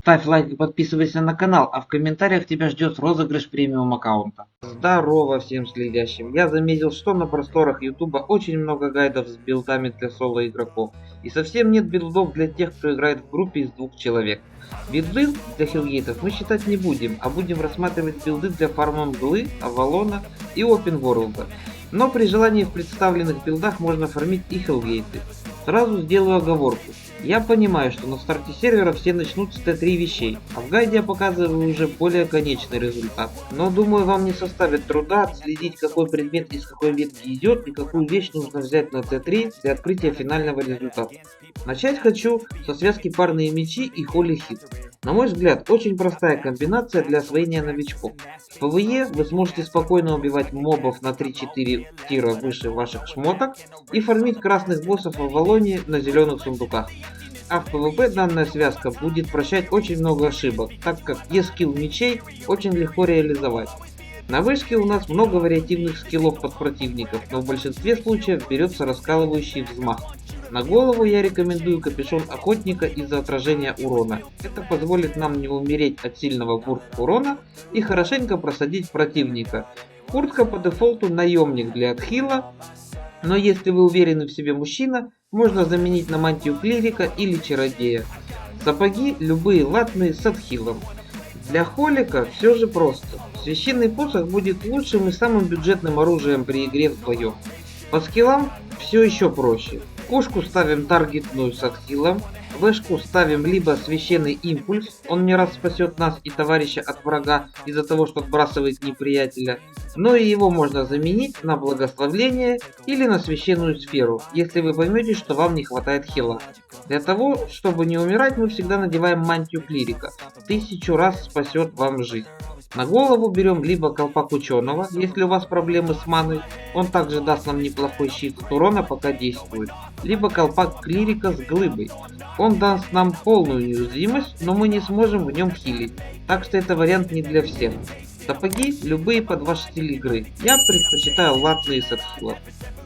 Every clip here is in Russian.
Ставь лайк и подписывайся на канал, а в комментариях тебя ждет розыгрыш премиум аккаунта. Здорово всем следящим! Я заметил, что на просторах ютуба очень много гайдов с билдами для соло игроков. И совсем нет билдов для тех, кто играет в группе из 2 человек. Билды для хиллгейтов мы считать не будем, а будем рассматривать билды для фарма Мглы, Авалона и Open World. Но при желании в представленных билдах можно фармить и хиллгейты. Сразу сделаю оговорку. Я понимаю, что на старте сервера все начнут с Т3 вещей, а в гайде я показываю уже более конечный результат. Но думаю, вам не составит труда отследить, какой предмет из какой ветки идет и какую вещь нужно взять на Т3 для открытия финального результата. Начать хочу со связки парные мечи и Holy Hit. На мой взгляд, очень простая комбинация для освоения новичков. В ПВЕ вы сможете спокойно убивать мобов на 3-4 тира выше ваших шмоток и фармить красных боссов в Авалоне на зеленых сундуках. А в ПВП данная связка будет прощать очень много ошибок, так как E-скилл мечей очень легко реализовать. На вышке у нас много вариативных скиллов под противников, но в большинстве случаев берется раскалывающий взмах. На голову я рекомендую капюшон охотника из-за отражения урона. Это позволит нам не умереть от сильного бурст урона и хорошенько просадить противника. Куртка по дефолту наемник для отхила, но если вы уверены в себе мужчина, можно заменить на мантию клирика или чародея. Сапоги любые латные с отхилом. Для холика все же просто. Священный посох будет лучшим и самым бюджетным оружием при игре вдвоем. По скиллам все еще проще. Кошку ставим таргетную с отхилом, вешку ставим либо священный импульс, он не раз спасет нас и товарища от врага из-за того, что отбрасывает неприятеля, но и его можно заменить на благословление или на священную сферу, если вы поймете, что вам не хватает хила. Для того, чтобы не умирать, мы всегда надеваем мантию клирика, 1000 раз спасет вам жизнь. На голову берем либо колпак ученого, если у вас проблемы с маной, он также даст нам неплохой щит от урона, пока действует, либо колпак клирика с глыбой. Он даст нам полную неуязвимость, но мы не сможем в нем хилить, так что это вариант не для всех. Сапоги любые под ваш стиль игры, я предпочитаю латные с отхилом.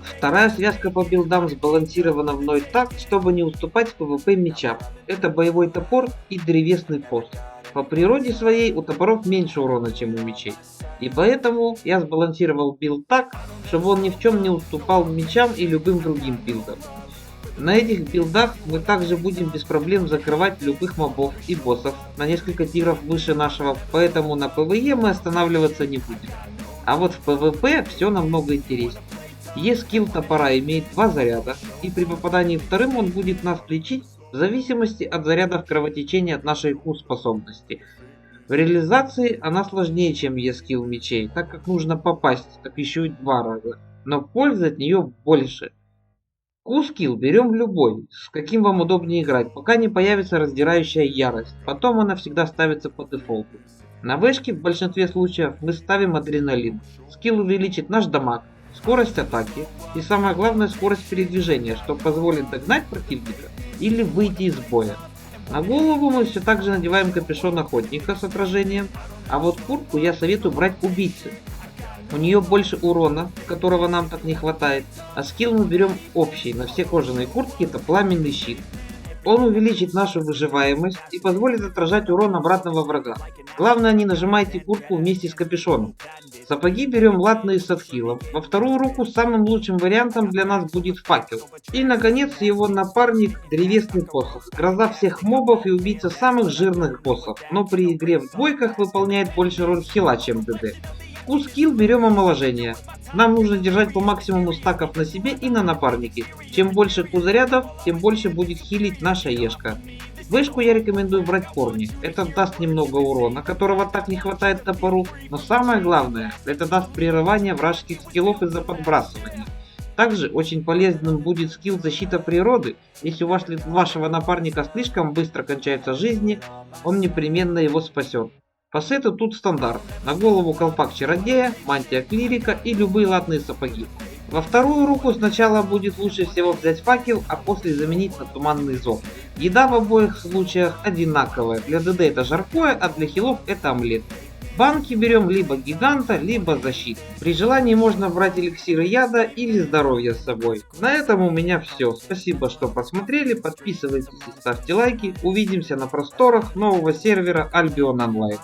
Вторая связка по билдам сбалансирована мной так, чтобы не уступать в ПВП мечам. Это боевой топор и древесный посох. По природе своей у топоров меньше урона, чем у мечей. И поэтому я сбалансировал билд так, чтобы он ни в чем не уступал мечам и любым другим билдам. На этих билдах мы также будем без проблем закрывать любых мобов и боссов на несколько тиров выше нашего, поэтому на ПВЕ мы останавливаться не будем. А вот в ПВП все намного интереснее. E-скилл топора имеет 2 заряда, и при попадании вторым он будет нас лечить в зависимости от зарядов кровотечения от нашей Q-способности. В реализации она сложнее, чем E-скилл мечей, так как нужно попасть, так еще и 2 раза, но пользы от нее больше. Q-скилл берем любой, с каким вам удобнее играть, пока не появится раздирающая ярость, потом она всегда ставится по дефолту. На вешке в большинстве случаев мы ставим адреналин, скилл увеличит наш дамаг, скорость атаки и самое главное скорость передвижения, что позволит догнать противника или выйти из боя. На голову мы все так же надеваем капюшон охотника с отражением, а вот куртку я советую брать убийцы. У нее больше урона, которого нам так не хватает, а скилл мы берем общий, на все кожаные куртки это пламенный щит. Он увеличит нашу выживаемость и позволит отражать урон обратного врага. Главное, не нажимайте куртку вместе с капюшоном. Сапоги берем латные с отхилом. Во вторую руку самым лучшим вариантом для нас будет факел. И наконец его напарник древесный посох. Гроза всех мобов и убийца самых жирных боссов, но при игре в двойках выполняет больше роль хила, чем ДД. Q-скилл берем омоложение. Нам нужно держать по максимуму стаков на себе и на напарнике. Чем больше Q-зарядов, тем больше будет хилить наша ешка. Вышку я рекомендую брать корни. Это даст немного урона, которого так не хватает топору, но самое главное, это даст прерывание вражеских скиллов из-за подбрасывания. Также очень полезным будет скилл защита природы. Если у вашего напарника слишком быстро кончаются жизни, он непременно его спасет. По сету тут стандарт. На голову колпак чародея, мантия клирика и любые латные сапоги. Во вторую руку сначала будет лучше всего взять факел, а после заменить на туманный зов. Еда в обоих случаях одинаковая. Для ДД это жаркое, а для хилов это омлет. Банки берем либо гиганта, либо защиту. При желании можно брать эликсиры яда или здоровья с собой. На этом у меня все. Спасибо, что посмотрели. Подписывайтесь и ставьте лайки. Увидимся на просторах нового сервера Albion Online.